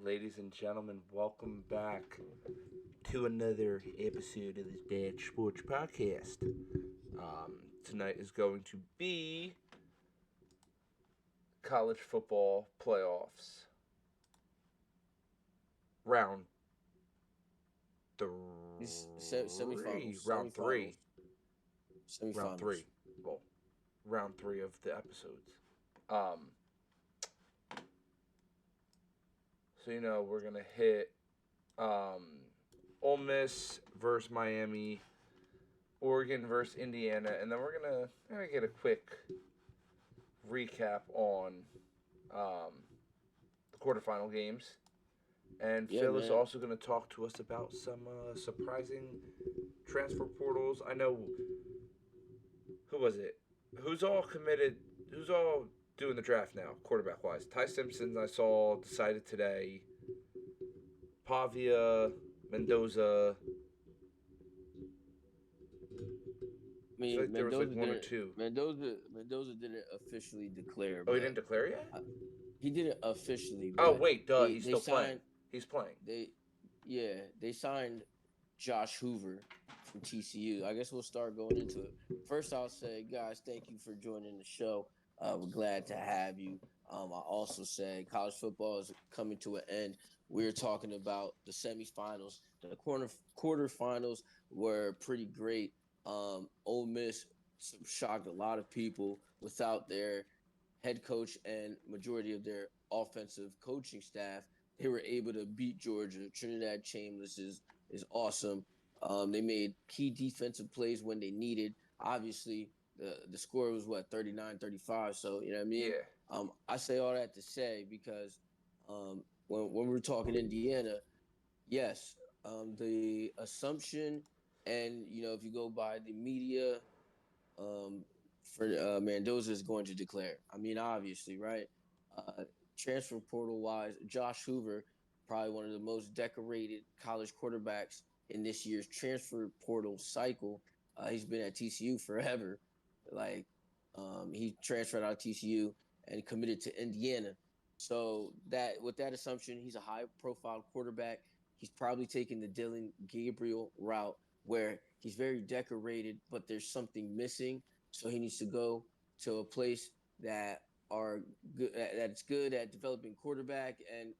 ladies and gentlemen, welcome back to another episode of the Dad Sports Podcast. Tonight is going to be college football playoffs, round These three, semifinals, semifinals, round semifinals. three. Well, round three of the episodes. Um, we're gonna hit Ole Miss versus Miami, Oregon versus Indiana, and then we're gonna get a quick recap on um, the quarterfinal games. And Yeah, Phil is man. also going to talk to us about some surprising transfer portals. I know, who was it? Who's all committed? Who's all doing the draft now, quarterback wise? Ty Simpson, I saw, decided today. Pavia, Mendoza. I I feel mean, like there was like one or two. Mendoza didn't officially declare, Oh, he didn't but declare yet? uh, he didn't officially. Oh, But wait, duh, they he's they still playing. signed He's playing. they yeah they signed Josh Hoover from TCU. I guess we'll start going into it. First, I'll say, guys, thank you for joining the show. We're glad to have you. I also say college football is coming to an end. We're talking about the semifinals. The quarterfinals were pretty great. Ole Miss shocked a lot of people without their head coach and majority of their offensive coaching staff. They were able to beat Georgia. Trinidad Chambers is awesome. They made key defensive plays when they needed. Obviously, the score was what 39-35. So you know what I mean. Yeah. I say all that to say because when we're talking Indiana, yes, the assumption, and if you go by the media, um, for Mendoza is going to declare. I mean, obviously, right? Uh, Transfer portal wise, Josh Hoover, probably one of the most decorated college quarterbacks in this year's transfer portal cycle. He's been at TCU forever. Like, he transferred out of TCU and committed to Indiana. So that with that assumption, he's a high profile quarterback. He's probably taking the Dylan Gabriel route where he's very decorated, but there's something missing. So he needs to go to a place that are good, that's good at developing quarterback and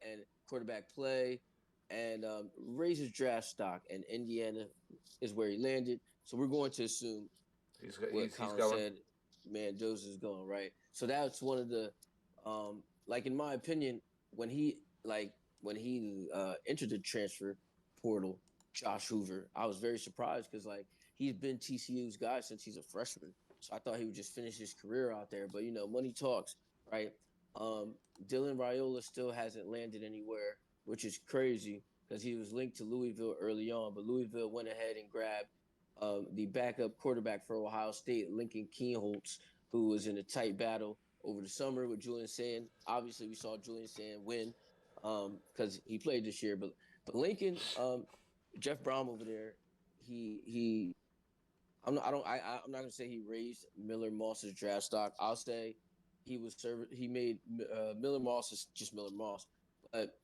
quarterback play, and raise his draft stock. And Indiana is where he landed. So we're going to assume what He's Colin going. said. Mendoza is going right. So that's one of the, like in my opinion, when he like when he entered the transfer portal, Josh Hoover, I was very surprised because like he's been TCU's guy since he's a freshman. So I thought he would just finish his career out there. But money talks, right? Um, Dylan Raiola still hasn't landed anywhere, which is crazy because he was linked to Louisville early on, but Louisville went ahead and grabbed the backup quarterback for Ohio State, Lincoln Kienholz, who was in a tight battle over the summer with Julian Sand. Obviously, we saw Julian Sand win because he played this year, but Lincoln, Jeff Brom over there, he I'm not, I don't I'm not gonna say he raised Miller Moss's draft stock. I'll say he made Miller Moss is just Miller Moss, but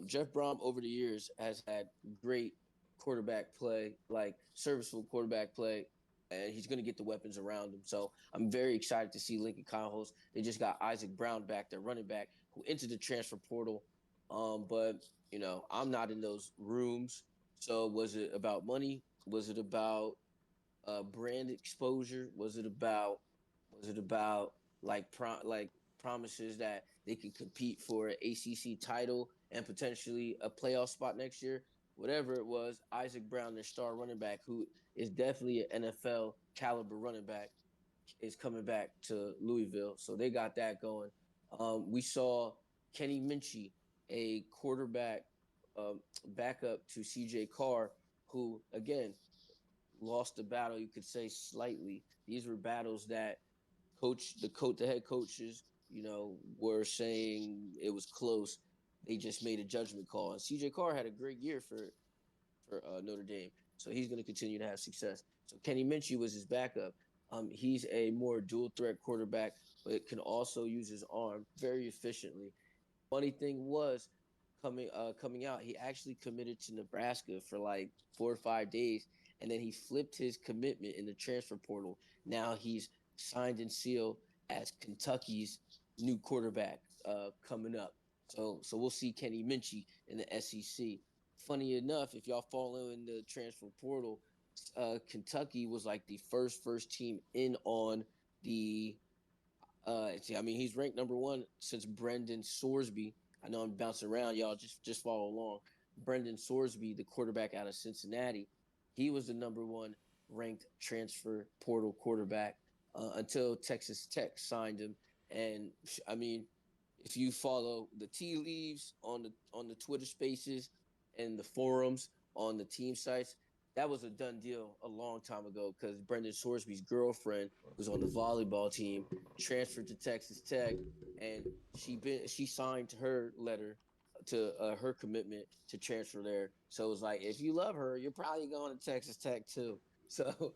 Jeff Brom over the years has had great quarterback play, like serviceable quarterback play, and he's going to get the weapons around him. So I'm very excited to see Lincoln Conholes. They just got Isaac Brown back, their running back, who entered the transfer portal. But I'm not in those rooms. So was it about money? Was it about brand exposure? Was it about like promises that they could compete for an ACC title and potentially a playoff spot next year? Whatever it was, Isaac Brown, their star running back, who is definitely an NFL caliber running back, is coming back to Louisville. So they got that going. We saw Kenny Minchie, a quarterback backup to CJ Carr, who again lost the battle, you could say slightly. These were battles that the head coaches, were saying it was close. They just made a judgment call. And CJ Carr had a great year for Notre Dame, so he's going to continue to have success. So Kenny Minchie was his backup. He's a more dual threat quarterback, but can also use his arm very efficiently. Funny thing was, coming out, he actually committed to Nebraska for like 4 or 5 days, and then he flipped his commitment in the transfer portal. Now he's signed and sealed as Kentucky's new quarterback coming up. So we'll see Kenny Minchie in the SEC. Funny enough, if y'all follow in the transfer portal, Kentucky was like the first team in on the I mean, he's ranked number one since Brendan Sorsby. I know I'm bouncing around, y'all. Just follow along. Brendan Sorsby, the quarterback out of Cincinnati, he was the number one ranked transfer portal quarterback until Texas Tech signed him. And I mean, if you follow the tea leaves on the Twitter Spaces and the forums on the team sites, that was a done deal a long time ago because Brendan Sorsby's girlfriend, who's on the volleyball team, transferred to Texas Tech, and she signed her letter to her commitment to transfer there. So it's like if you love her, you're probably going to Texas Tech too. So,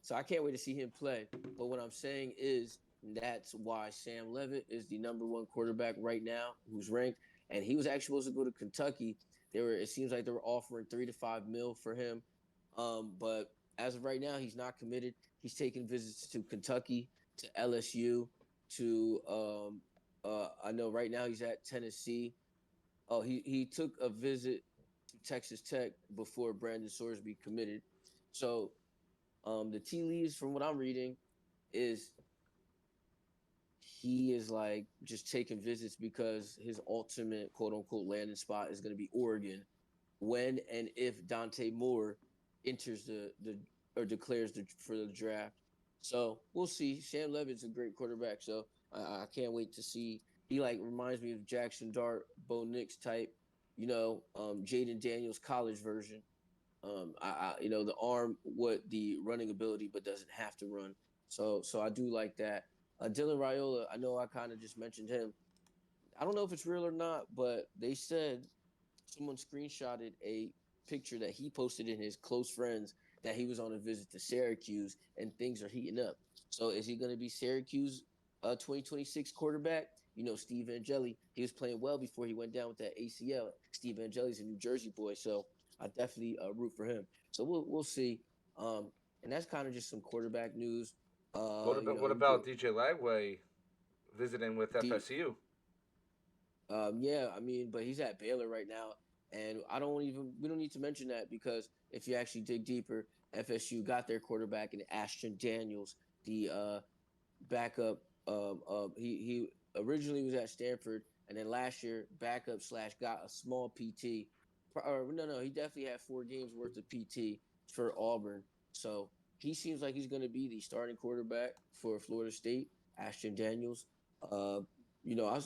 so I can't wait to see him play. But what I'm saying is that's why Sam Levitt is the number one quarterback right now, who's ranked, and he was actually supposed to go to Kentucky. It seems like they were offering 3 to 5 mil for him, but as of right now, he's not committed. He's taking visits to Kentucky, to LSU, to I know right now he's at Tennessee. Oh, he took a visit to Texas Tech before Brandon Sorsby committed. So the tea leaves from what I'm reading is he is like just taking visits because his ultimate quote unquote landing spot is going to be Oregon when and if Dante Moore enters the or declares for the draft. So we'll see. Sam Levitt's a great quarterback, so I can't wait to see. He like reminds me of Jackson Dart, Bo Nix type, Jaden Daniels college version. The arm, what the running ability, but doesn't have to run. So I do like that. Dylan Raiola, I know I kind of just mentioned him. I don't know if it's real or not, but they said someone screenshotted a picture that he posted in his close friends that he was on a visit to Syracuse and things are heating up. So is he going to be Syracuse 2026 quarterback? Steve Angeli, he was playing well before he went down with that ACL. Steve Angeli's a New Jersey boy, so I definitely root for him. So we'll see. And that's kind of just some quarterback news. What You could about DJ Lagway visiting with D, FSU? Yeah, I mean, but he's at Baylor right now, and we don't need to mention that because if you actually dig deeper, FSU got their quarterback in Ashton Daniels, the backup. He originally was at Stanford, and then last year backup slash got a small PT. Or no, he definitely had 4 games worth of PT for Auburn. So he seems like he's going to be the starting quarterback for Florida State. Ashton Daniels. Uh,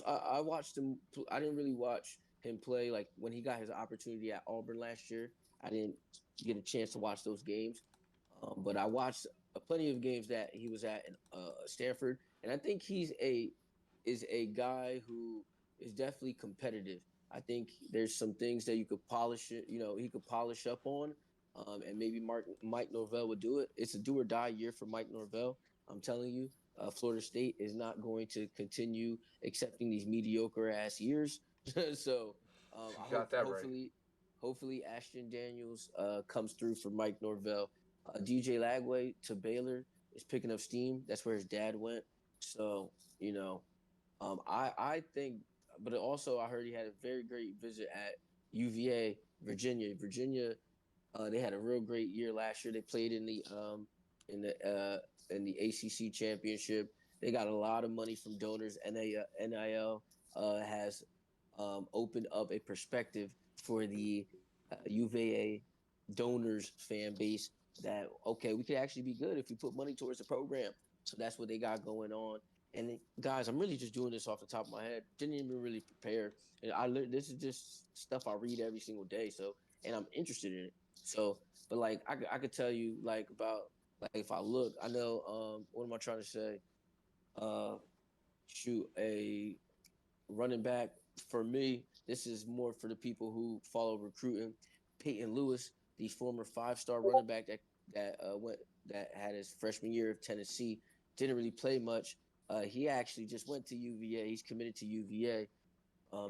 I watched him. I didn't really watch him play like when he got his opportunity at Auburn last year. I didn't get a chance to watch those games, but I watched plenty of games that he was at in Stanford, and I think is a guy who is definitely competitive. I think there's some things that you could polish it. He could polish up on, and maybe Mike Norvell would do it. It's a do or die year for Mike Norvell. I'm telling you, Florida State is not going to continue accepting these mediocre ass years. So You I got hope that right. hopefully Ashton Daniels comes through for Mike Norvell. DJ Lagway to Baylor is picking up steam. That's where his dad went. So I think, but also I heard he had a very great visit at UVA, Virginia. Virginia, they had a real great year last year. They played in the in the ACC championship. They got a lot of money from donors. NIL has opened up a perspective for the UVA donors fan base that okay, we could actually be good if we put money towards the program. So that's what they got going on. And guys, I'm really just doing this off the top of my head. Didn't even really prepare. And this is just stuff I read every single day. So and I'm interested in it. So, but like I could tell you like about like if I look, I know what am I trying to say? Uh, shoot a running back for me. This is more for the people who follow recruiting. Peyton Lewis, the former 5-star running back that had his freshman year of Tennessee, didn't really play much. He actually just went to UVA. He's committed to UVA.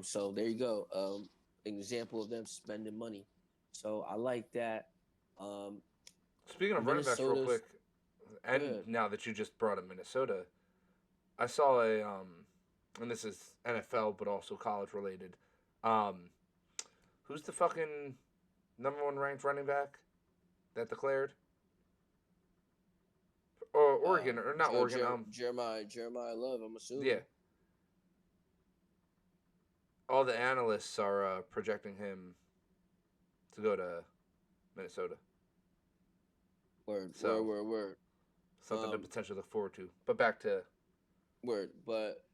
So there you go. example of them spending money. So I like that. Um, Speaking of running backs, real Minnesota's quick, and good. now that you just brought up Minnesota, I saw a and this is NFL but also college related. Um, who's the fucking number one ranked running back that declared? Or Oregon or not Oregon? Jeremiah Love. I'm Yeah, assuming. all the analysts are projecting him to go to Minnesota. Word, word, So word, word. something to Um, potentially look forward to. But back to word. But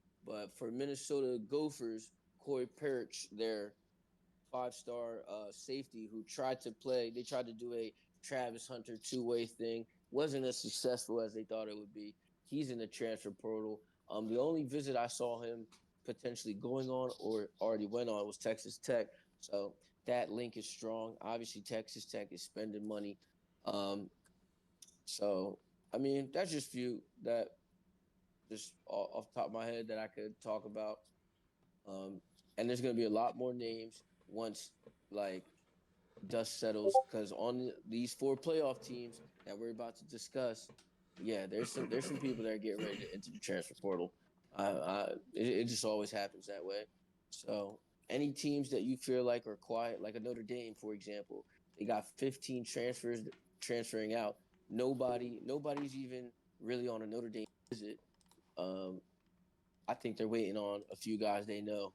for Minnesota Gophers, Corey Perch, their five-star safety who tried to play. They tried to do a Travis Hunter two-way thing. Wasn't as successful as they thought it would be. He's in the transfer portal. The only visit I saw him potentially going on or already went on was Texas Tech. So that link is strong. Obviously, Texas Tech is spending money. Um, so I mean, that's just few that just off the top of my head that I could talk about. Um, and there's gonna be a lot more names once like dust settles because on these four playoff teams that we're about to discuss, yeah, there's some people that are getting ready to enter the transfer portal. It just always happens that way. So any teams that you feel like are quiet, like a Notre Dame, for example, they got 15 transfers transferring out. Nobody's even really on a Notre Dame visit. Um, I think they're waiting on a few guys they know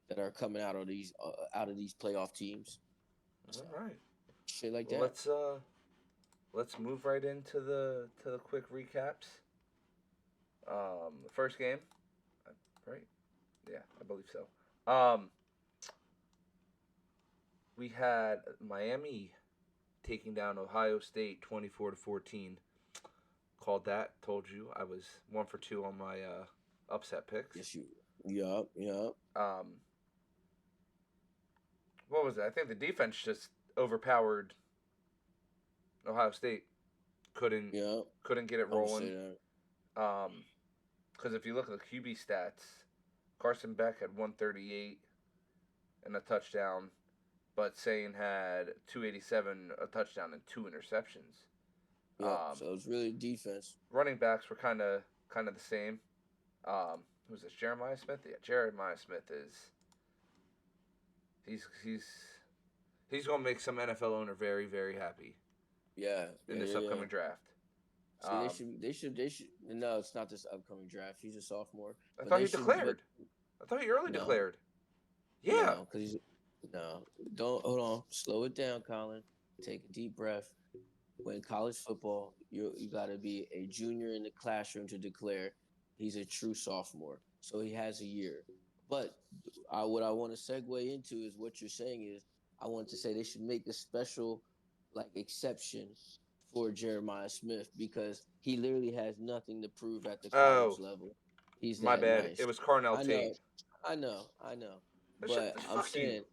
that are coming out of these playoff teams. So all right. shit like Well, that. let's move right into the quick recaps. The first game, right? Yeah, I believe so. We had Miami taking down Ohio State 24-14. Called that. Told you I was 1 for 2 on my upset picks. Yes, you. Yup, yup. Um, what was it? I think the defense just overpowered Ohio State. Couldn't Yup. couldn't get it I would say rolling. that. Because if you look at the QB stats, Carson Beck had 138 and a touchdown, but Sane had 287, a touchdown, and 2 interceptions. Yep. So it's really defense. Running backs were kind of the same. Who's this? Jeremiah Smith. Yeah, Jeremiah Smith is he's he's gonna make some NFL owner very very happy Yeah, in yeah, this yeah, yeah. upcoming draft. See, they Um, should, they should, they should. No, it's not this upcoming draft. He's a sophomore, I but thought they he should. But declared. I thought he early no, declared. Yeah. no, because no. Don't hold on. Slow it down, Colin. Take a deep breath. When college football, you got to be a junior in the classroom to declare. He's a true sophomore, so he has a year. But what I want to segue into is what you're saying is I want to say they should make a special like exception for Jeremiah Smith because he literally has nothing to prove at the college Oh, level. He's my that bad. It nice. was Carnell I know, Tate. I know. But That's I'm fuck you. saying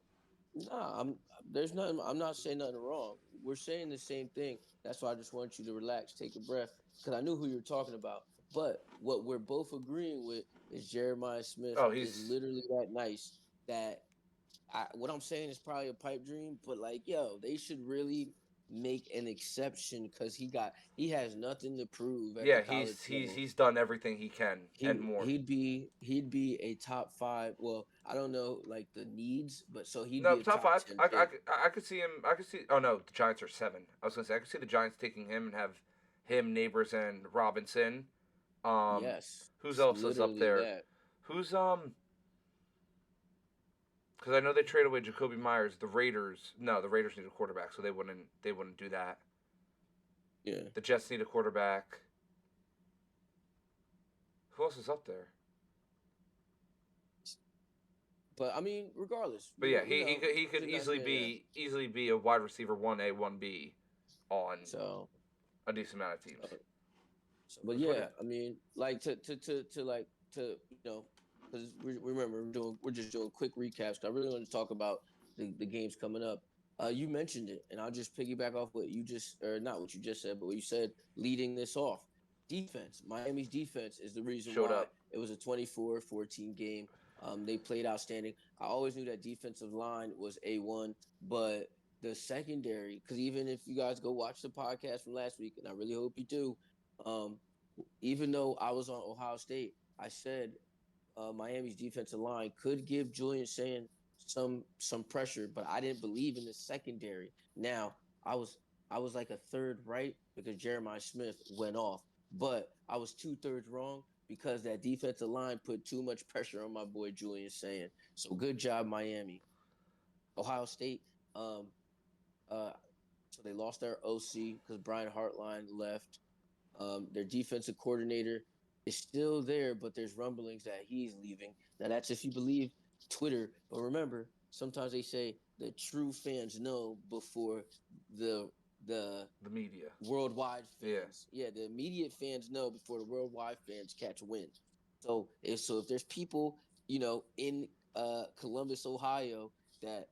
nah, there's nothing. I'm not saying nothing wrong. We're saying the same thing. That's why I just want you to relax, take a breath, because I knew who you're talking about. But what we're both agreeing with is Jeremiah Smith Oh, is he's literally that nice. That what I'm saying is probably a pipe dream, but like, yo, they should really make an exception because he has nothing to prove at the yeah. college level. He's done everything he can and more. He'd be a top five. Well, I don't know like the needs, but so he'd No, be a top top five. 10 I, pick. I could see him. I could see. Oh no, the Giants are 7. I was gonna say I could see the Giants taking him and have him, Neighbors, and Robinson. Yes, Who's it's else is up literally there? that. Who's Because I know they traded away Jacoby Myers. The Raiders. No, the Raiders need a quarterback, so they wouldn't. They wouldn't do that. Yeah, The Jets need a quarterback. Who else is up there? but I mean, regardless, But yeah, you know, he could he's a nice man. Yeah. easily be a wide receiver 1A 1B on So, a decent amount of teams. uh, but That's what yeah, it. I mean, like to like to because remember we're just doing quick recaps. 'Cause I really want to talk about the games coming up. You mentioned it, and I'll just piggyback off what you just or not what you just said, but what you said leading this off. Defense. Miami's defense is the reason Showed why up. it was a 24-14 game. They played outstanding. I always knew that defensive line was A1, but the secondary, because even if you guys go watch the podcast from last week, and I really hope you do, um, even though I was on Ohio State, I said Miami's defensive line could give Julian Sand some pressure, but I didn't believe in the secondary. Now I was I was like a third right because Jeremiah Smith went off, but I was 2/3 wrong because that defensive line put too much pressure on my boy Julian Sand. So good job, Miami. Ohio State, um, uh, so they lost their OC because Brian Hartline left. Their defensive coordinator is still there, but there's rumblings that he's leaving. Now that's if you believe Twitter. But remember, sometimes they say the true fans know before the the The media. worldwide Yeah. fans. Yeah, the immediate fans know before the worldwide fans catch wind. So if there's people in Columbus, Ohio that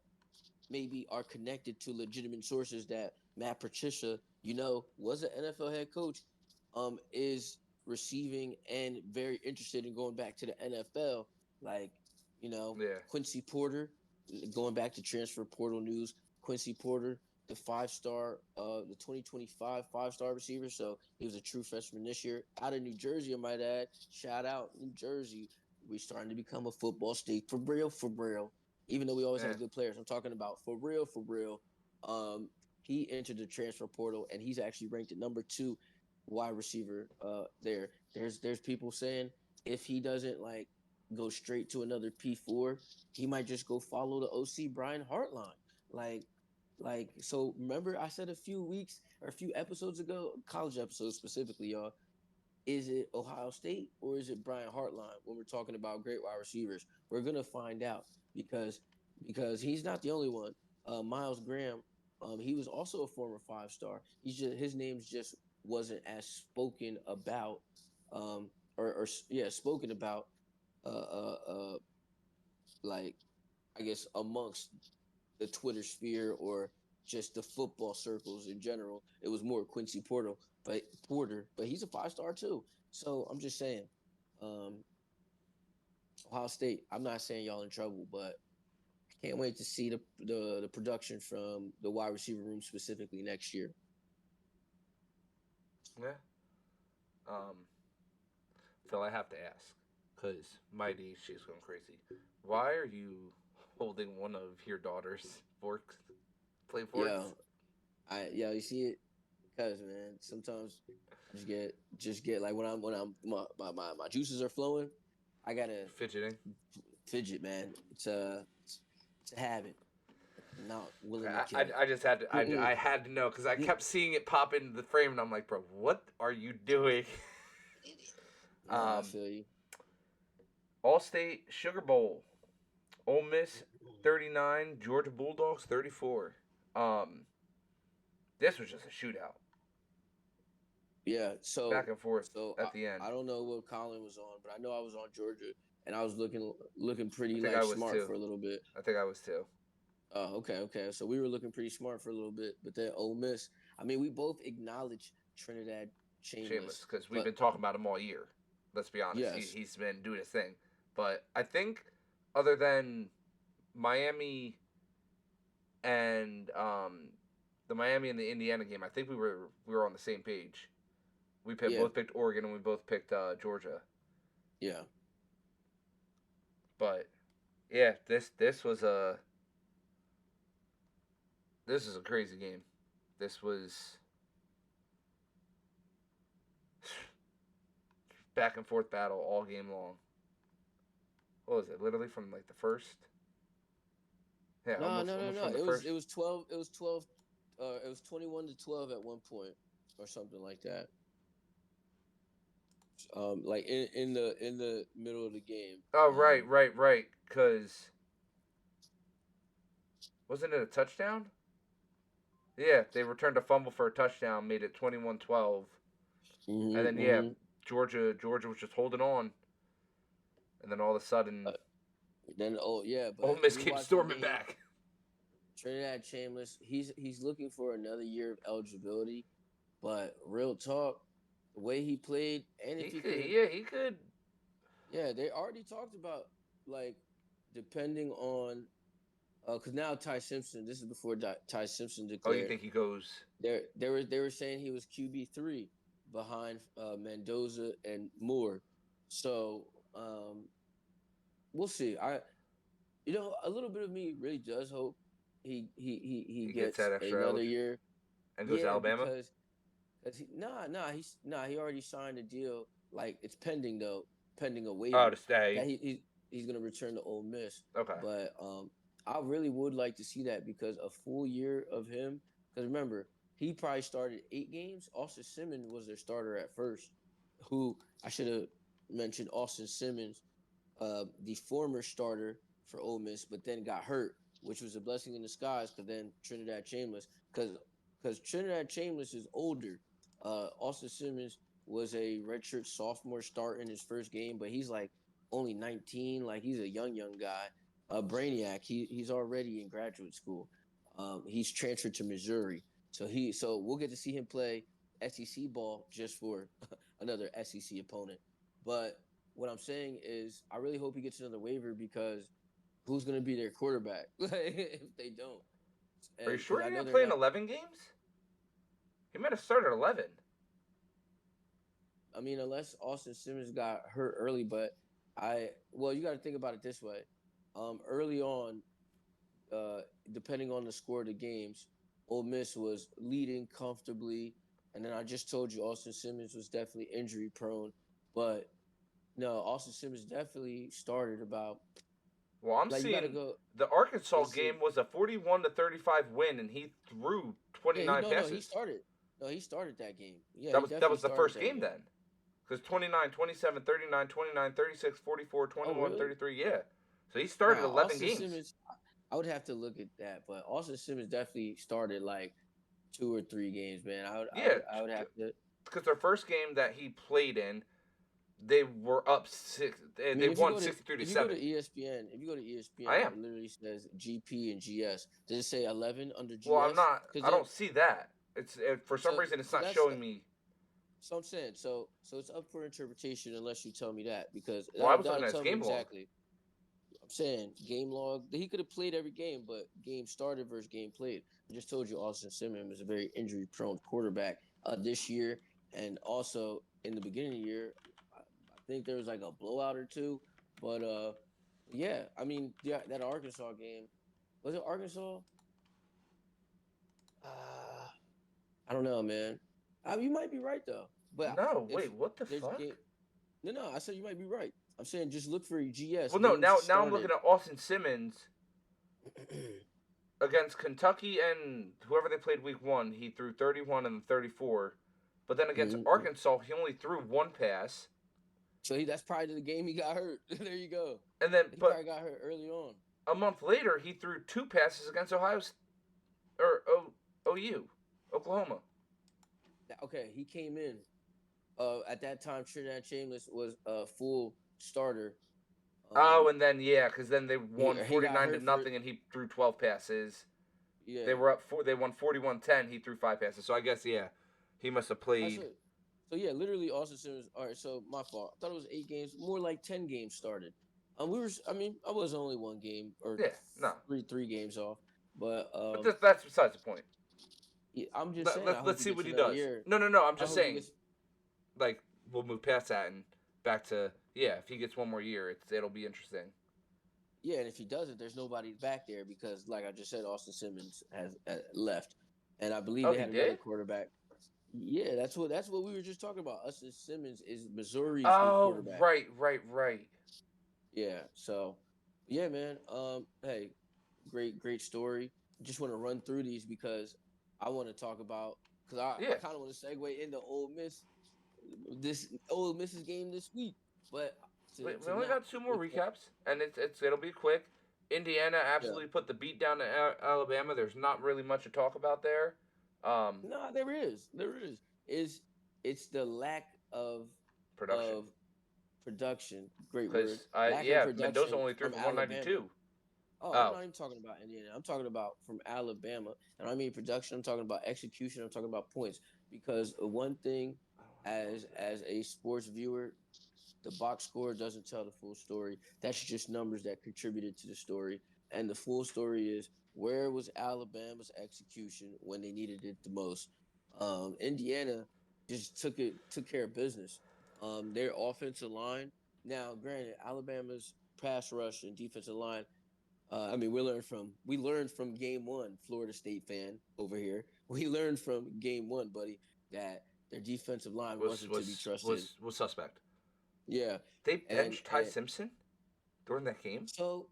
maybe are connected to legitimate sources that Matt Patricia, was an NFL head coach, is receiving and very interested in going back to the NFL. Like, Yeah. Quincy Porter, going back to transfer portal news, Quincy Porter, the 2025 5-star receiver. So he was a true freshman this year out of New Jersey, I might add. Shout out New Jersey. We're starting to become a football state for real, for real. Even though we always Yeah. had good players, I'm talking about for real, for real. He entered the transfer portal and he's actually ranked at number 2 wide receiver there. There's people saying if he doesn't like go straight to another P4, he might just go follow the OC Brian Hartline. Like so remember I said a few episodes ago, college episodes specifically, y'all, is it Ohio State or is it Brian Hartline when we're talking about great wide receivers? We're gonna find out because he's not the only one. Miles Graham, he was also a former 5-star. His name's just wasn't as spoken about, or yeah, spoken about, uh, uh, uh, like I guess amongst the Twitter sphere or just the football circles in general. It was more Porter, but he's a 5-star too. So I'm just saying, um, Ohio State. I'm not saying y'all in trouble, but can't wait to see the production from the wide receiver room specifically next year. Yeah. Um, Phil, I have to ask, because my niece, she's going crazy. Why are you holding one of your daughter's forks? Play forks? Yeah, you see it because man, sometimes I just get like when I'm my juices are flowing, I gotta Fidgeting? fidget, man. It's a habit. I'm not Okay, willing to kill it. I just had to, I had to know, because I kept seeing it pop into the frame, and I'm like, bro, what are you doing? Nah, I um, feel you. All-State Sugar Bowl. Ole Miss 39, Georgia Bulldogs 34. Um, this was just a shootout, Yeah. back and forth So at the end. I don't know what Colin was on, but I know I was on Georgia, and I was looking I pretty think like I was smart too. for a little bit. I think I was too. Oh, okay. So we were looking pretty smart for a little bit, but then Ole Miss. I mean, we both acknowledge Trinidad Shameless, Shameless, because we've but been talking about him all year. Let's be honest. yes, He's been doing his thing. But I think, other than Miami and the Miami and the Indiana game, I think we were on the same page. yeah, Both picked Oregon, and we both picked Georgia. yeah. But yeah, this is a crazy game. This was back and forth battle all game long. What was it? Literally from like the first. Yeah, No, no, no, almost no. from the It first. was 12. It was 12. It was 21-12 at one point, or something like that. Like in the middle of the game. Oh, right. Cause wasn't it a touchdown? Yeah, they returned a fumble for a touchdown, made it 21-12. And then yeah, Mm-hmm. Georgia was just holding on, and then all of a Uh, sudden, then yeah, but Ole if Miss you came watch the storming game, back. Trinidad Shameless, he's looking for another year of eligibility. But real talk, the way he played, and if He he could, could, yeah, he could. yeah, they already talked about. like depending on because now Ty Simpson. This is before Ty Simpson Oh, you declared. think he goes? They were saying he was QB3 behind Mendoza and Moore. So we'll see. A little bit of me really does hope he He gets gets that extra another year. and goes to Yeah, Alabama? because he already signed a deal. Like it's pending though, pending a Oh, waiver to stay. that he's gonna return to Ole Miss. Okay. But I really would like to see that because a full year of him. Because remember, he probably started 8 games. Austin Simmons was their starter at first. Who I should have mentioned Austin Simmons, the former starter for Ole Miss, but then got hurt, which was a blessing in disguise. Because then Trinidad Chambers, because Trinidad Chambers is older. Austin Simmons was a redshirt sophomore starting his first game, but he's like only 19. Like he's a young guy. Brainiac. He's already in graduate school. He's transferred to Missouri, so we'll get to see him play SEC ball just for another SEC opponent. But what I'm saying is, I really hope he gets another waiver because who's going to be their quarterback if they don't? Are you And because sure I he know didn't they're play in not. 11 games? He might have started 11. I mean, unless Austin Simmons got hurt early, but you got to think about it this way. Early on, uh, depending on the score of the games, Ole Miss was leading comfortably, and then I just told you Austin Simmons was definitely injury prone, but no, Austin Simmons definitely started about Well, I'm like you got to seeing go. the Arkansas Let's see. game was a 41-35 win, and he threw Yeah, he 29 no he passes. started. No, he started that game. Yeah, That he was definitely the started first that game game. then. Because 29, 27, 39, 29, 36, 44, Oh, 21, really? 33. Yeah. So he started Nah, 11 Austin games. Simmons. I would have to look at that, but Austin Simmons definitely started like 2 or 3 games, man. Yeah, I would have to. because their first game that he played in, they were up six. I They mean, won 63 to if you go to 7. ESPN, if you go to I ESPN, am. it literally says GP and GS. Does it say 11 under Well, I'm GS? not. Because I don't see that. It's for some so reason it's so not that's showing me. so I'm saying so it's up for interpretation unless you tell me that because Well, I was that'll looking at his tell me game log. exactly. I'm saying game log. He could have played every game, but game started versus game played. I just told you Austin Simmons was a very injury prone quarterback this year, and also in the beginning of the year, I think there was like a blowout or two. But yeah, I mean, yeah, that Arkansas game was it Arkansas? Uh, I don't know, man. You might be right though. But No, if wait, what the there's fuck? game, no, I said you might be right. I'm saying just look for GS Well, no, games now I'm looking started. at Austin Simmons against Kentucky and whoever they played week 1. He threw 31 and 34, but then against Mhm. Arkansas, he only threw one pass, So that's probably the game he got hurt. There you go. and then He but probably got hurt early on. a month later he threw two passes against OU, Oklahoma. Okay, he came in. At that time, Trinidad Chambers was a full starter. Oh, Um, and then yeah, because then they won he got 49 to hurt for nothing, and he threw 12 passes. yeah. They were up four. They won 41-10. He threw five passes. So I guess yeah, he must have I played. said so yeah. Literally, Austin Simmons. All right, so my fault. I thought it was 8 games. More like 10 games started. We were. I mean, I was only 1 game or Yeah, no, three games off. But but that's besides the point. yeah, I'm just saying. I hope Let's he see gets what he another does. year. No. I'm I just hope he saying. gets. Like we'll move past that and back to yeah. If he gets one more year, it'll be interesting. Yeah, and if he doesn't, there's nobody back there because, like I just said, Austin Simmons has left, and I believe Oh, they he had another did. quarterback. Yeah, that's what we were just talking about. Austin Simmons is Missouri's new Oh, quarterback. right. Yeah, so yeah, man. Hey, great story. Just want to run through these because I want to talk about because I Yeah. kind of want to segue into Ole Miss this Ole Miss's game this week, but We to only not got two more with recaps, and it'll be quick. Indiana yeah. absolutely put the beat down to Alabama. There's not really much to talk about there. Um, No, there is. There is. Is it's the lack Production, of production. Great word. because Lack of yeah, Mendoza production only threw from for Alabama. 192. Oh, I'm Oh, not even talking about Indiana. I'm talking about from Alabama. And I mean production. I'm talking about execution. I'm talking about points. Because one thing I don't have as both of them. as a sports viewer, The box score doesn't tell the full story. That's just numbers that contributed to the story. And the full story is where was Alabama's execution when they needed it the most? Indiana just took care of business. Their offensive line. Now, granted, Alabama's pass rush and defensive line. I mean, we learned from game one. Florida State fan over here. We learned from game one, buddy, that their defensive line Was wasn't to be was trusted. was was suspect. Yeah, They and benched Ty and Simpson during that game. so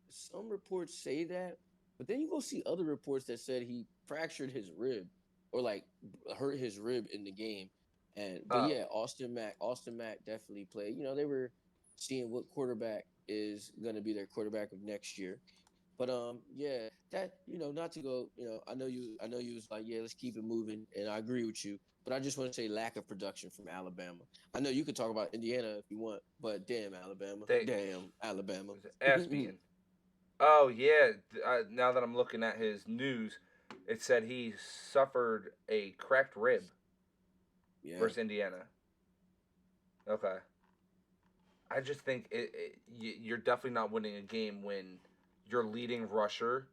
some reports say that, but then you go see other reports that said he fractured his rib or like hurt his rib in the game. And but Oh, yeah, Austin Mack definitely played. They were seeing what quarterback is going to be their quarterback of next year. But yeah, that not to go, I know you was like, yeah, let's keep it moving, and I agree with you. But I just want to say lack of production from Alabama. I know you could talk about Indiana if you want, but they damn Alabama. ass beating. Oh yeah. Now that I'm looking at his news, it said he suffered a cracked rib Yeah, versus Indiana. Okay. I just think you're definitely not winning a game when your leading rusher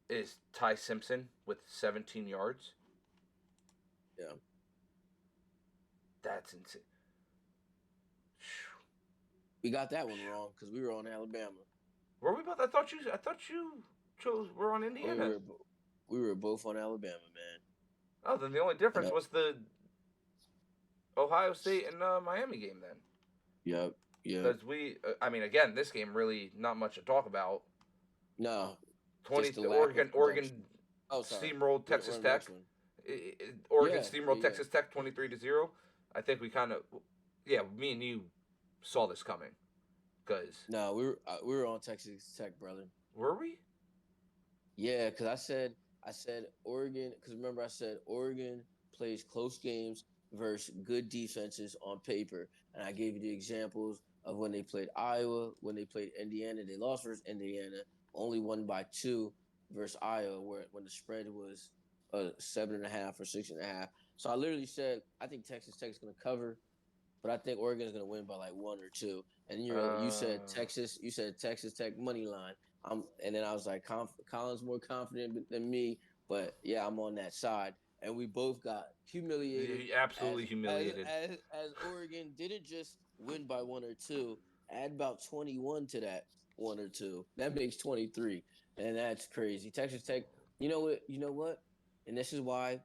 is Ty Simpson with 17 yards. yeah. That's insane. We got that one wrong because we were on Alabama. Were we both? I thought you chose. We're on We Indiana. were we were both on Alabama, man. Oh, then the only And difference was the Ohio State and Miami game then. yep, yep. Because I mean, again, this game really not much to talk about. No, 20 just the lack of Oregon production. Oh, sorry. steamrolled Texas Run the next Tech. one. Oregon Yeah, yeah, steamrolled yeah. Texas Tech 23-0. I think we kind of, yeah, me and you saw this coming. Because No, we were on Texas Tech, brother. were we? Yeah, because I said Oregon. Because remember, I said Oregon plays close games versus good defenses on paper, and I gave you the examples of when they played Iowa, when they played Indiana. They lost versus Indiana, only won by 2 versus Iowa, where when the spread was 7.5 or 6.5. So I literally said I think Texas Tech is going to cover, but I think Oregon is going to win by like 1 or 2. And you said Uh, Texas Tech money line. And then I was like, Colin's more confident than me, but yeah, I'm on that side. And we both got humiliated absolutely as as humiliated. as as Oregon didn't just win by 1 or 2, add about 21 to that 1 or 2. That makes 23, and that's crazy. Texas Tech, you know what? You know what? And this is why.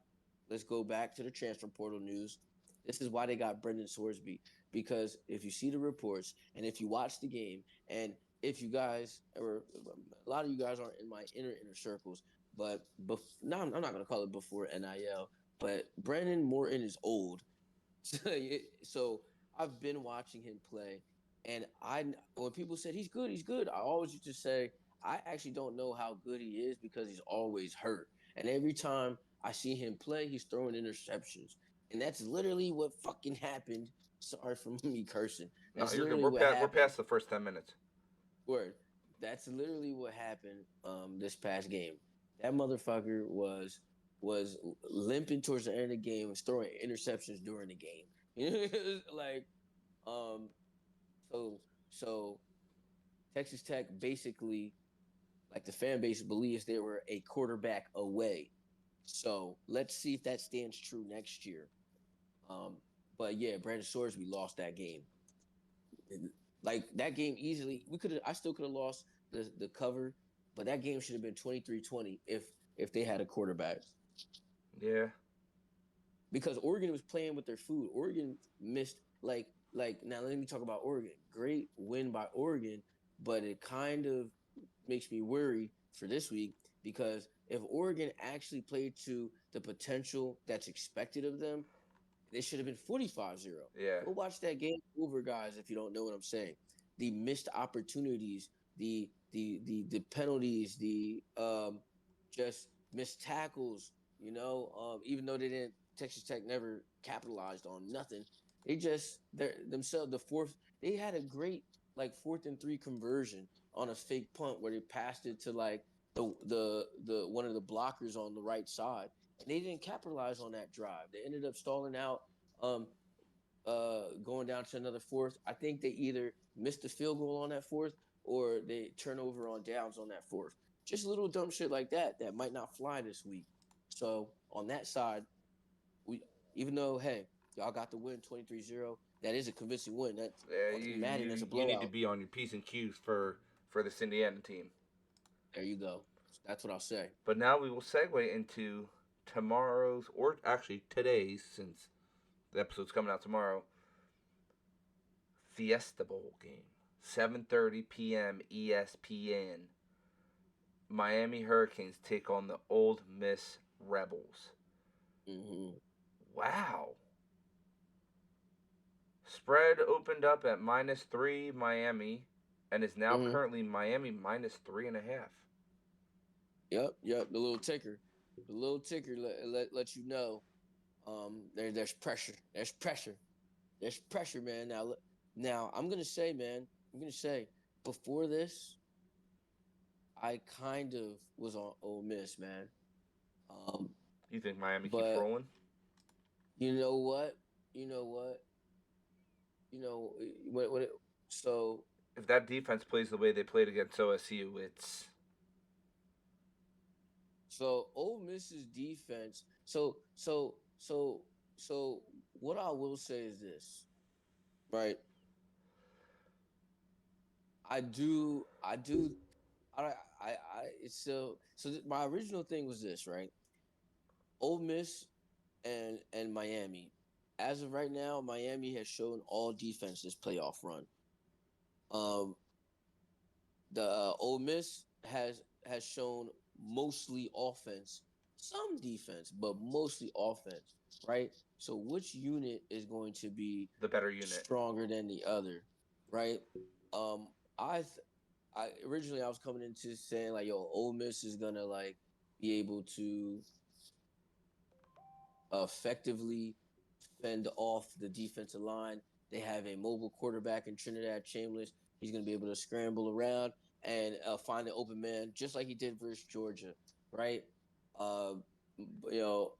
Let's go back to the transfer portal news. This is why they got Brendan Sorsby, because if you see the reports and if you watch the game and if you guys or a lot of you guys aren't in my inner circles, but no, I'm not gonna call it before NIL. But Brandon Morton is old, so I've been watching him play, and when people said he's good, he's good. I always used to say I actually don't know how good he is because he's always hurt, and every time I see him play, he's throwing interceptions, and that's literally what fucking happened. Sorry for me cursing. No, That's you're good. literally what We're happened. past the first 10 minutes. Word. That's literally what happened this past game. That motherfucker was limping towards the end of the game, was throwing interceptions during the game. Like um so so Texas Tech basically, like, the fan base believes they were a quarterback away. So let's see if that stands true next year. Um but yeah, Brandon Sorsby lost that game. Like that game easily, I still could have lost the cover, but that game should have been 23-20 if they had a quarterback, Yeah. because Oregon was playing with their food. Oregon missed, like now let me talk about Oregon. Great win by Oregon, but it kind of makes me worry for this week, because if Oregon actually played to the potential that's expected of them, they should have been 45-0. Yeah. Go watch that game over, guys, if you don't know what I'm saying. The missed opportunities, the penalties, the just missed tackles, even though they didn't Texas Tech never capitalized on nothing. They themselves the fourth they had a great, like, 4th and 3 conversion on a fake punt where they passed it to, like, the one of the blockers on the right side, and they didn't capitalize on that drive. They ended up stalling out. Um, going down to another fourth. I think they either missed the field goal on that fourth or they turn over on downs on that fourth. Just little dumb shit like that that might not fly this week. So on that side, we even though hey, y'all got the win 23-0, that is a convincing win. That Yeah, on Madden that's a you need to blowout. be on your P's and Q's for this Indiana team. There you go. That's what I'll say. But now we will segue into tomorrow's, or actually today's, since the episode's coming out tomorrow, Fiesta Bowl game. 7:30 p.m. ESPN. Miami Hurricanes take on the Ole Miss Rebels. Mm-hmm. Wow. Spread opened up at -3 Miami and is now Mm-hmm. currently Miami -3.5. Yep. The little ticker let you know. There's pressure. There's pressure, man. Now I'm gonna say, man. I'm gonna say before this, I kind of was on Ole Miss, man. Um, You think Miami keeps but rolling? you know what? You know what? You know when it, so If that defense plays the way they played against OSU, it's so Ole Miss's defense. So what I will say is this, right? I do it's my original thing was this, right? Ole Miss and Miami. As of right now, Miami has shown all defense this playoff run. Um, the Ole Miss has shown mostly offense, some defense, but mostly offense, right? So which unit is going to be the better unit. stronger than the other, right? Um, I th- I originally I was coming into saying like, yo, Ole Miss is gonna like be able to effectively fend off the defensive line. They have a mobile quarterback in Trinidad Chambers. He's going to be able to scramble around and find an open man, just like he did versus Georgia, right? Uh, you know,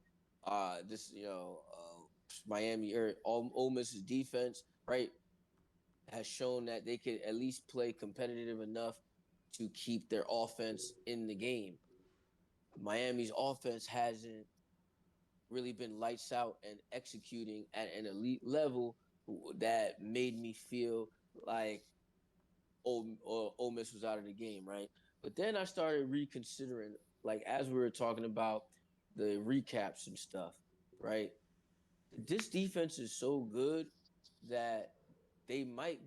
this Miami or Ole Miss's defense, right, has shown that they could at least play competitive enough to keep their offense in the game. Miami's offense hasn't really been lights out and executing at an elite level that made me feel like Ole Miss was out of the game, right? But then I started reconsidering, like as we were talking about the recaps and stuff, right? This defense is so good that they might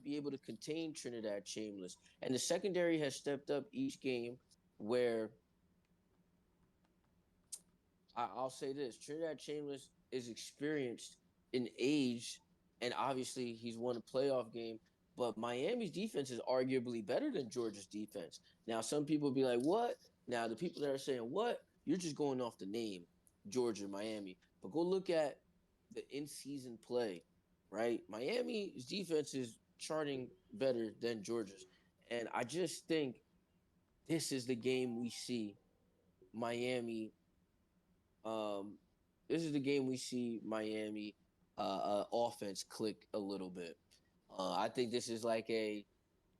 be able to contain Trinidad Chambers, and the secondary has stepped up each game where I'll say this: Trinidad Chambers is experienced in age, and obviously he's won a playoff game. But Miami's defense is arguably better than Georgia's defense. Now, some people be like, "What?" Now, the people that are saying, "What?" You're just going off the name, Georgia, Miami. But go look at the in-season play, right? Miami's defense is charting better than Georgia's, and I just think this is the game we see Miami um, this is the game we see Miami offense click a little bit. I think this is like a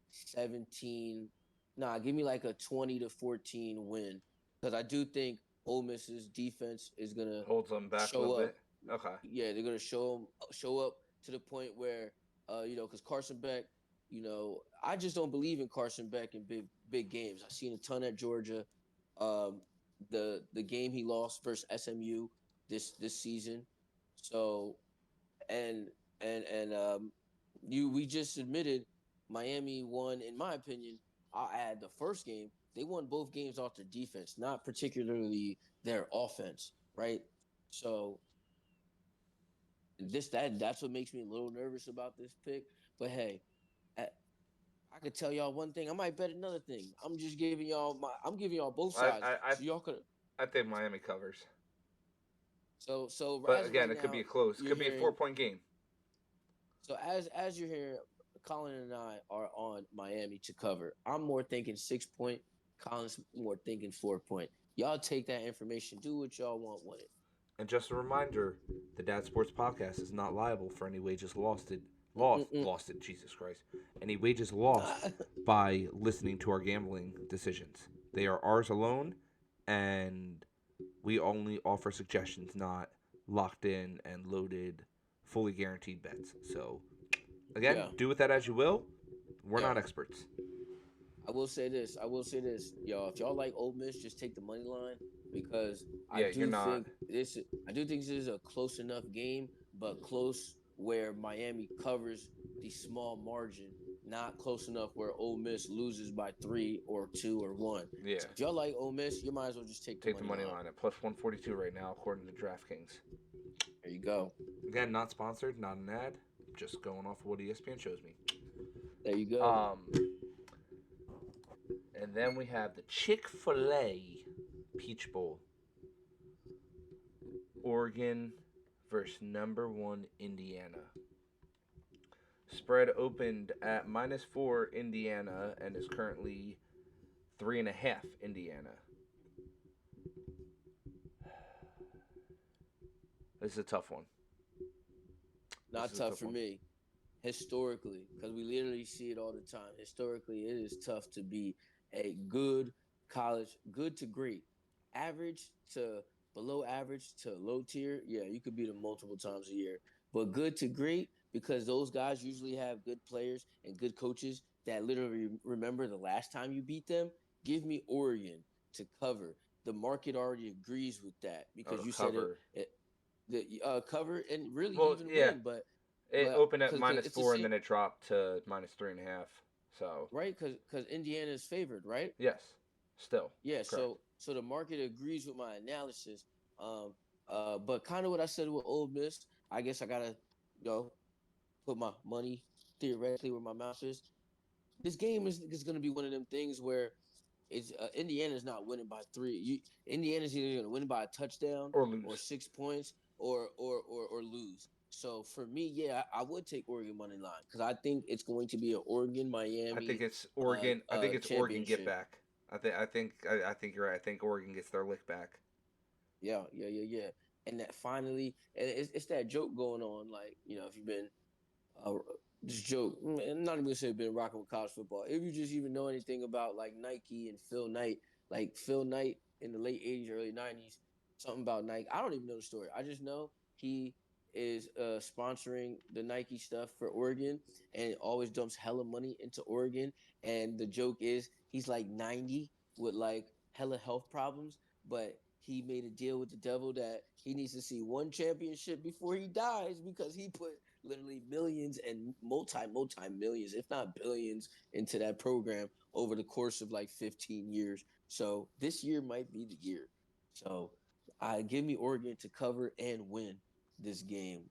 17. Nah, give me like a 20-14 win because I do think Ole Miss's defense is gonna Holds them back a show little up. bit. Okay. Yeah, they're gonna show up to the point where because Carson Beck, I just don't believe in Carson Beck in big games. I've seen a ton at Georgia. Um, the game he lost versus SMU this season. So and and you we just admitted Miami won, in my opinion. I'll add the first game. They won both games off their defense, not particularly their offense, right? So that's what makes me a little nervous about this pick. But hey, I could tell y'all one thing. I might bet another thing. I'm giving y'all both I sides, I I, so y'all could. I think Miami covers. So But as of again, right it could be now, a close. It you're could be a hearing. 4 point game. So as you're hearing, Colin and I are on Miami to cover. I'm more thinking 6 point. Colin's more thinking 4 point. Y'all take that information, do what y'all want with it. And just a reminder, the Dad Sports Podcast is not liable for any wages Mm-mm-mm. lost it, Jesus Christ, any wages lost by listening to our gambling decisions. They are ours alone, and we only offer suggestions, not locked in and loaded, fully guaranteed bets. So, again, Yeah, do with that as you will. We're yeah. not experts. I will say this. I will say this, y'all. If y'all like Ole Miss, just take the money line because I Yeah, you're do not. think this. I do think this is a close enough game, but close where Miami covers the small margin. Not close enough where Ole Miss loses by 3 or 2 or 1. Yeah, So if y'all like Ole Miss, you might as well just take the take the money money line. line at plus 142 right now, according to DraftKings. There you go. Again, not sponsored, not an ad. Just going off of what ESPN shows me. There you go. Um, and then we have the Chick-fil-A Peach Bowl. Oregon versus number one Indiana. Spread opened at -4 Indiana and is currently 3.5 Indiana. This is a tough one. Not tough for me. Historically, because we literally see it all the time. Historically, it is tough to be a good college, good to great, average to below average to low tier. Yeah, you could beat them multiple times a year, but good to great because those guys usually have good players and good coaches that literally remember the last time you beat them. Give me Oregon to cover. The market already agrees with that Oh, because to you said cover. the cover and really Well, even yeah, win, but it but opened at because minus it's the four and same, then it dropped to -3.5. So right? Because Indiana is favored, right? yes, still Yeah. correct. So the market agrees with my analysis. Um. But kind of what I said with Ole Miss, I guess I gotta, put my money theoretically where my mouth is. This game is gonna be one of them things where it's Indiana's not winning by three. Indiana's either gonna win by a touchdown Or or lose. 6 points or lose. So for me, yeah, I would take Oregon money line because I think it's going to be an Oregon I think Miami it's Oregon. I think it's Oregon get championship. back. I think you're right. I think Oregon gets their lick back. Yeah. And that finally, and it's that joke going on. Like if you've been uh, this joke, I'm not even gonna say been rocking with college football. If you just even know anything about like Nike and Phil Knight, like Phil Knight in the late '80s, early '90s, something about Nike. I don't even know the story. I just know he is sponsoring the Nike stuff for Oregon and always dumps hella money into Oregon. And the joke is he's like 90 with like hella health problems, but he made a deal with the devil that he needs to see one championship before he dies because he put literally millions and multi millions, if not billions, into that program over the course of like 15 years. So this year might be the year. So I give me Oregon to cover and win this game.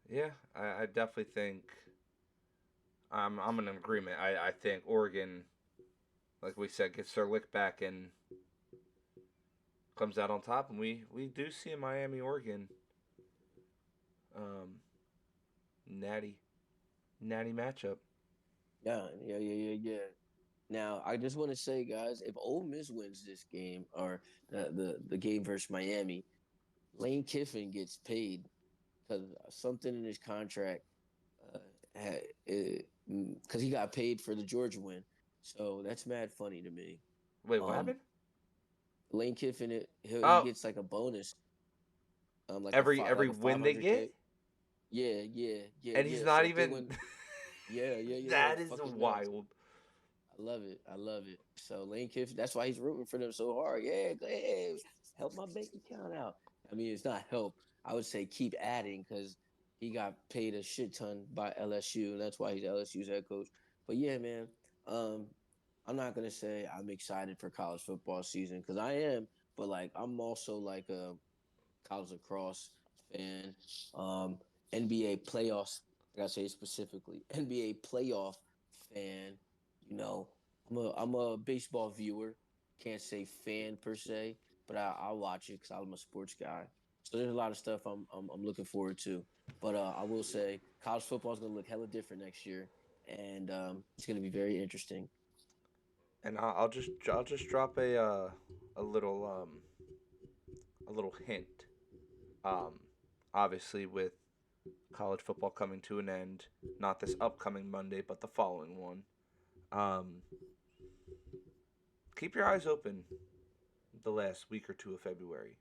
Yeah, I definitely think I'm in agreement. I think Oregon, like we said, gets their lick back and comes out on top, and we do see a Miami Oregon um, natty natty matchup. Yeah. Now I just want to say, guys, if Ole Miss wins this game or the game versus Miami, Lane Kiffin gets paid because something in his contract because he got paid for the Georgia win. So that's mad funny to me. Wait, what Um, happened? Lane Kiffin, he Oh, gets like a bonus, every like a win they 500K. get, and he's Yeah. not So if they even. win, yeah, That it's is fucking nuts. wild. I love it. So Lane Kiffin, that's why he's rooting for them so hard. Yeah, go ahead, help my bank account out. I mean, it's not help. I would say keep adding because he got paid a shit ton by LSU, and that's why he's LSU's head coach. But yeah, man, um, I'm not gonna say I'm excited for college football season because I am, but like I'm also like a college lacrosse fan, um, NBA playoffs. I gotta say specifically NBA playoff fan. You know, I'm a baseball viewer. Can't say fan per se, but I watch it because I'm a sports guy. So there's a lot of stuff I'm looking forward to. But I will say college football is gonna look hella different next year, and it's gonna be very interesting. And I'll just drop a little a little hint. Um, Obviously, with college football coming to an end, not this upcoming Monday, but the following one. Um, keep your eyes open the last week or two of February,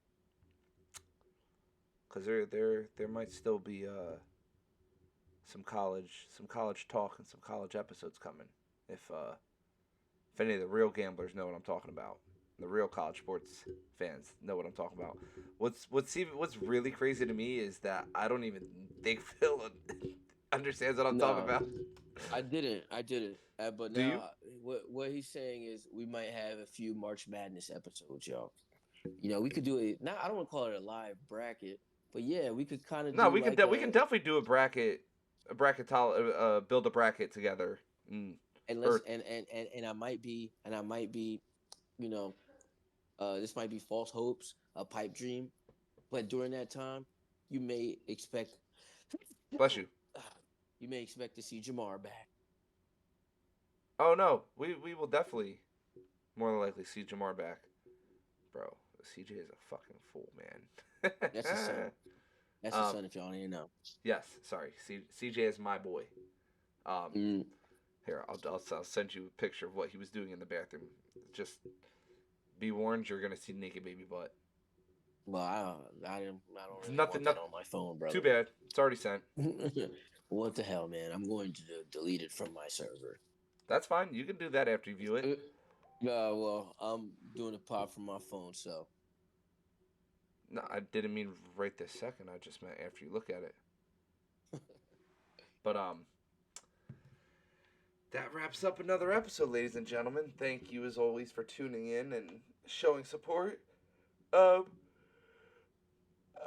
because there might still be some college talk and some college episodes coming. If any of the real gamblers know what I'm talking about, the real college sports fans know what I'm talking about. What's really crazy to me is that I don't even think Phil understands what I'm talking No, about. I didn't. But Do now, you? what he's saying is we might have a few March Madness episodes, y'all. We could do it. Now, I don't want to call it a live bracket, but yeah, we could kind of No, do like we can definitely do build a bracket together. Mm, and let's or and I might be, you know, this might be false hopes, a pipe dream, but during that time, you may expect bless you. you may expect to see Jamar back. Oh no, we will definitely more than likely see Jamar back, bro. CJ is a fucking fool, That's his man. son. That's his um, son. If y'all didn't know. yes, sorry. CJ is my boy. Um, Mm. Here, I'll send you a picture of what he was doing in the bathroom. Just be warned, you're gonna see naked baby butt. Well, I don't It's really nothing, want that nothing. on my phone, Too brother. bad. It's already sent. What the hell, man? I'm going to delete it from my server. That's fine. You can do that after you view it. Well, I'm doing a pop from my phone, so No, I didn't mean right this second. I just meant after you look at it. But that wraps up another episode, ladies and gentlemen. Thank you as always for tuning in and showing support. Um,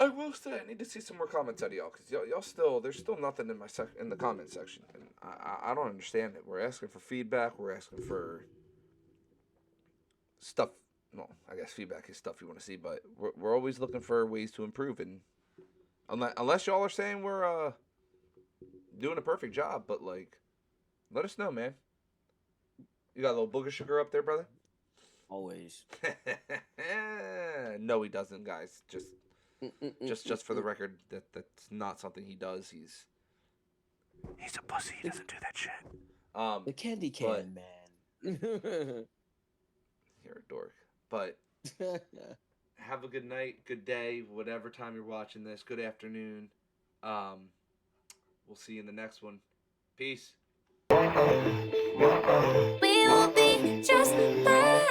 I will say I need to see some more comments out of y'all because y'all still there's still nothing in in the comment section, and I don't understand it. We're asking for feedback. We're asking for stuff. Well, I guess feedback is stuff you want to see, but we're always looking for ways to improve. And unless y'all are saying we're doing a perfect job, but like, let us know, man. You got a little booger sugar up there, brother? always. No, he doesn't, guys. Just for the record, that's not something he does. He's a pussy. He doesn't do that shit. The candy but can man. you're a dork. But have a good night, good day, whatever time you're watching this. Good afternoon. We'll see you in the next one. Peace. We will be just fine.